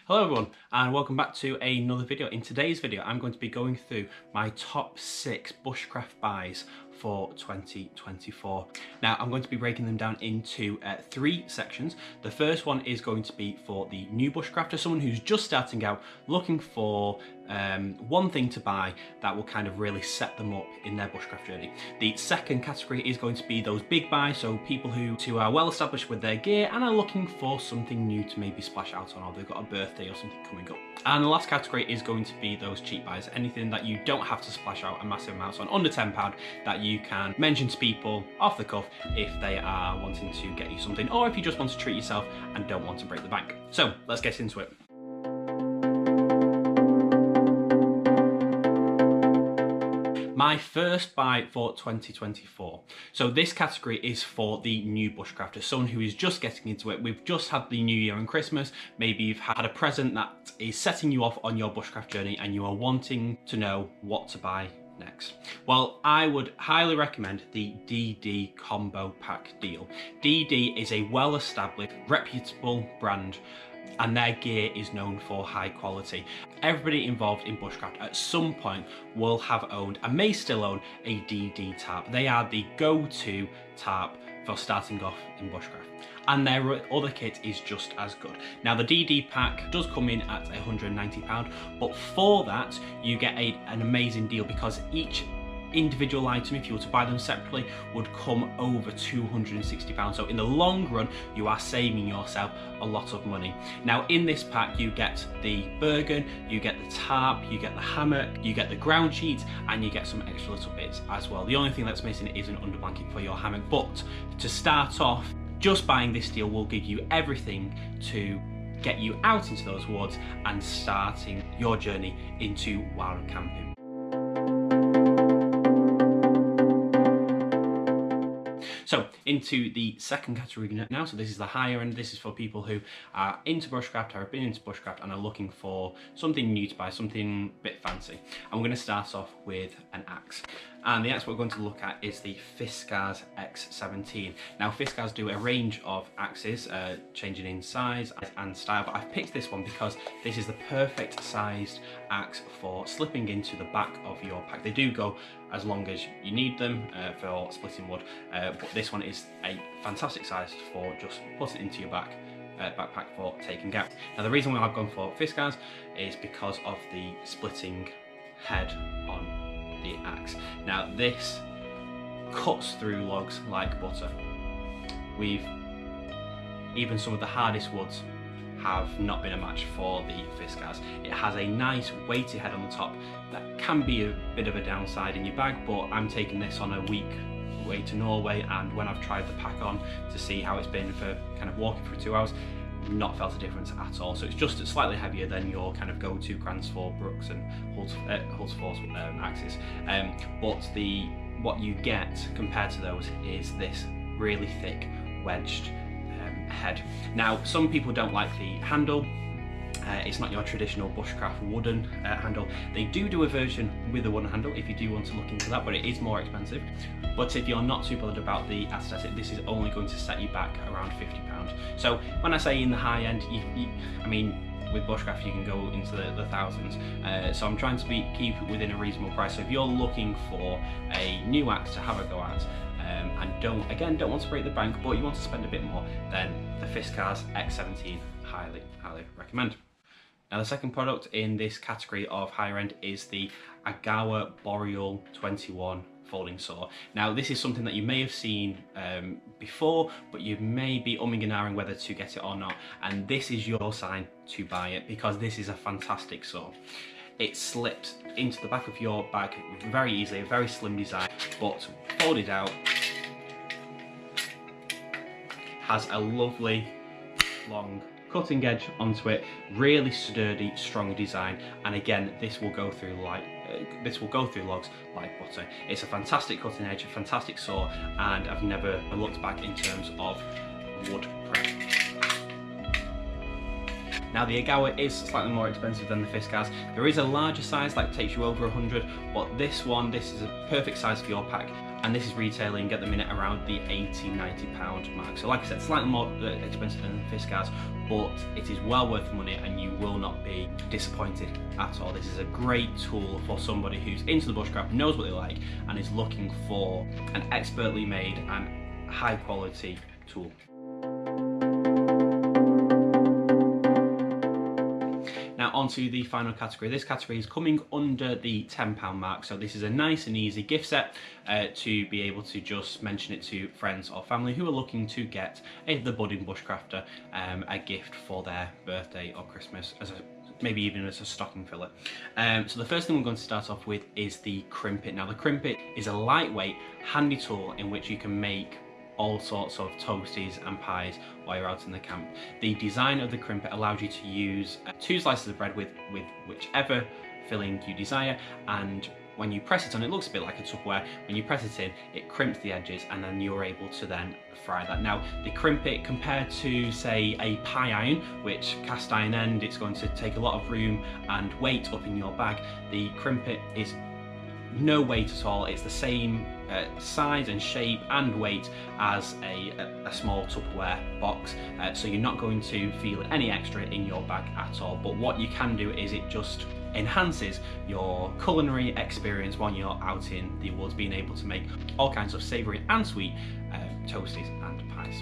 Hello everyone and welcome back to another video. In today's video I'm going to be going through my top 6 bushcraft buys for 2024. Now I'm going to be breaking them down into 3 sections. The first one is going to be for the new bushcrafter, someone who's just starting out looking for one thing to buy that will kind of really set them up in their bushcraft journey. The second category is going to be those big buys, so people who are well established with their gear and are looking for something new to maybe splash out on, or they've got a birthday or something coming up. And the last category is going to be those cheap buys, anything that you don't have to splash out a massive amounts on, under £10, that you can mention to people off the cuff if they are wanting to get you something, or if you just want to treat yourself and don't want to break the bank. So let's get into it. My first buy for 2024. So this category is for the new bushcrafter, someone who is just getting into it. We've just had the New Year and Christmas. Maybe you've had a present that is setting you off on your bushcraft journey and you are wanting to know what to buy next. Well, I would highly recommend the DD Combo Pack deal. DD is a well-established, reputable brand, and their gear is known for high quality. Everybody involved in bushcraft at some point will have owned and may still own a DD tarp. They are the go-to tarp for starting off in bushcraft, and their other kit is just as good. Now the DD pack does come in at £190, but for that you get an amazing deal, because each individual item, if you were to buy them separately, would come over £260. So in the long run you are saving yourself a lot of money. Now in this pack you get the Bergen, you get the tarp, you get the hammock, you get the ground sheet, and you get some extra little bits as well. The only thing that's missing is an under blanket for your hammock, but to start off, just buying this deal will give you everything to get you out into those woods and starting your journey into wild camping. So into the second category now. So this is the higher end. This is for people who are into bushcraft, or have been into bushcraft and are looking for something new to buy, something a bit fancy. I'm going to start off with an axe. And the axe we're going to look at is the Fiskars X17. Now Fiskars do a range of axes, changing in size and style, but I've picked this one because this is the perfect sized axe for slipping into the back of your pack. They do go as long as you need them for splitting wood, but this one is a fantastic size for just putting into your backpack for taking out. Now the reason why I've gone for Fiskars is because of the splitting head on the axe. Now this cuts through logs like butter. Even some of the hardest woods have not been a match for the Fiskars. It has a nice weighty head on the top that can be a bit of a downside in your bag, but I'm taking this on a week way to Norway, and when I've tried the pack on to see how it's been for kind of walking for 2 hours, not felt a difference at all. So it's just slightly heavier than your kind of go-to Cransford, Brooks and Hultafors axes, but what you get compared to those is this really thick wedged head. Now some people don't like the handle. It's not your traditional bushcraft wooden handle. They do a version with a wooden handle if you do want to look into that, but it is more expensive. But if you're not too bothered about the aesthetic, this is only going to set you back around £50. So when I say in the high end, I mean with bushcraft you can go into the thousands. So I'm trying to keep it within a reasonable price. So if you're looking for a new axe to have a go at, and don't want to break the bank, but you want to spend a bit more, then the Fiskars X17 highly recommend. Now the second product in this category of higher end is the Agawa Boreal 21 folding saw. Now this is something that you may have seen before, but you may be umming and ahhing whether to get it or not, and this is your sign to buy it, because this is a fantastic saw. It slips into the back of your bag very easily, a very slim design, but folded out, has a lovely long cutting edge onto it, really sturdy, strong design, and again this will go through logs like butter. It's a fantastic cutting edge, a fantastic saw, and I've never looked back in terms of wood prep. Now the Agawa is slightly more expensive than the Fiskars. There is a larger size that takes you over 100, but this is a perfect size for your pack. and this is retailing at the minute around the £80–90 mark. So like I said, slightly more expensive than the Fiskars, but it is well worth the money and you will not be disappointed at all. This is a great tool for somebody who's into the bushcraft, knows what they like, and is looking for an expertly made and high quality tool. Now onto the final category. This category is coming under the £10 mark, so this is a nice and easy gift set to be able to just mention it to friends or family who are looking to get the budding bushcrafter a gift for their birthday or Christmas, as maybe even as a stocking filler. So the first thing we're going to start off with is the crimpet. Now the crimpet is a lightweight, handy tool in which you can make all sorts of toasties and pies while you're out in the camp. The design of the crimpet allows you to use 2 slices of bread with whichever filling you desire, and when you press it on, it looks a bit like a Tupperware. When you press it in, it crimps the edges, and then you're able to then fry that. Now the crimpet, compared to say a pie iron, which cast iron end, it's going to take a lot of room and weight up in your bag. The crimpet is no weight at all. It's the same size and shape and weight as a small Tupperware box, so you're not going to feel any extra in your bag at all. But what you can do is it just enhances your culinary experience when you're out in the woods, being able to make all kinds of savoury and sweet toasties and pies.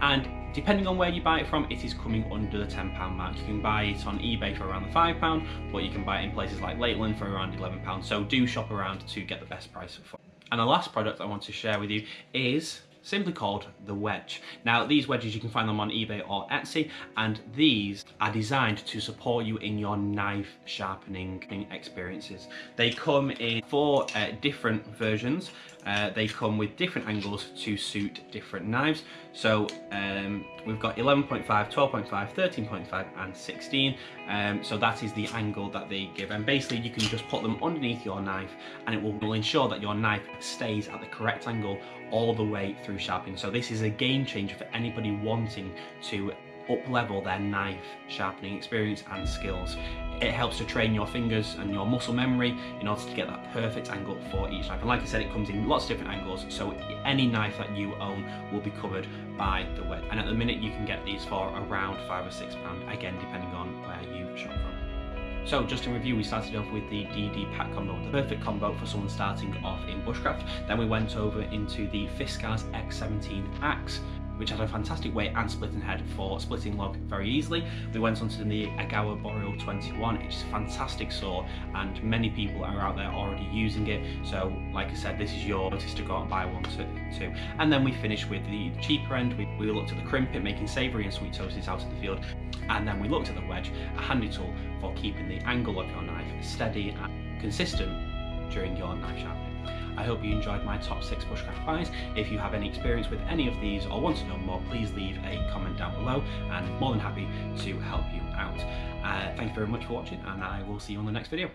And depending on where you buy it from, it is coming under the £10 mark. You can buy it on eBay for around the £5, but you can buy it in places like Lakeland for around £11. So do shop around to get the best price for it. And the last product I want to share with you is simply called the wedge. Now these wedges, you can find them on eBay or Etsy, and these are designed to support you in your knife sharpening experiences. They come in 4 different versions. They come with different angles to suit different knives. So we've got 11.5, 12.5, 13.5 and 16. So that is the angle that they give, and basically you can just put them underneath your knife and it will ensure that your knife stays at the correct angle all the way through sharpening. So this is a game changer for anybody wanting to up-level their knife sharpening experience and skills. It helps to train your fingers and your muscle memory in order to get that perfect angle for each knife. And like I said, it comes in lots of different angles, so any knife that you own will be covered by the wedge. And at the minute you can get these for around £5 or £6, again depending on where you shop from. So just in review, we started off with the DD pack combo, the perfect combo for someone starting off in bushcraft. Then we went over into the Fiskars X17 axe, which has a fantastic weight and splitting head for splitting log very easily. We went on to the Agawa Boreal 21, which is a fantastic saw, and many people are out there already using it. So like I said, this is your notice to go out and buy one too. And then we finished with the cheaper end. We looked at the crimpet, making savoury and sweet toasties out in the field. And then we looked at the wedge, a handy tool for keeping the angle of your knife steady and consistent during your knife sharpening. I hope you enjoyed my top 6 bushcraft pies. If you have any experience with any of these or want to know more, please leave a comment down below, and I'm more than happy to help you out. Thank you very much for watching, and I will see you on the next video.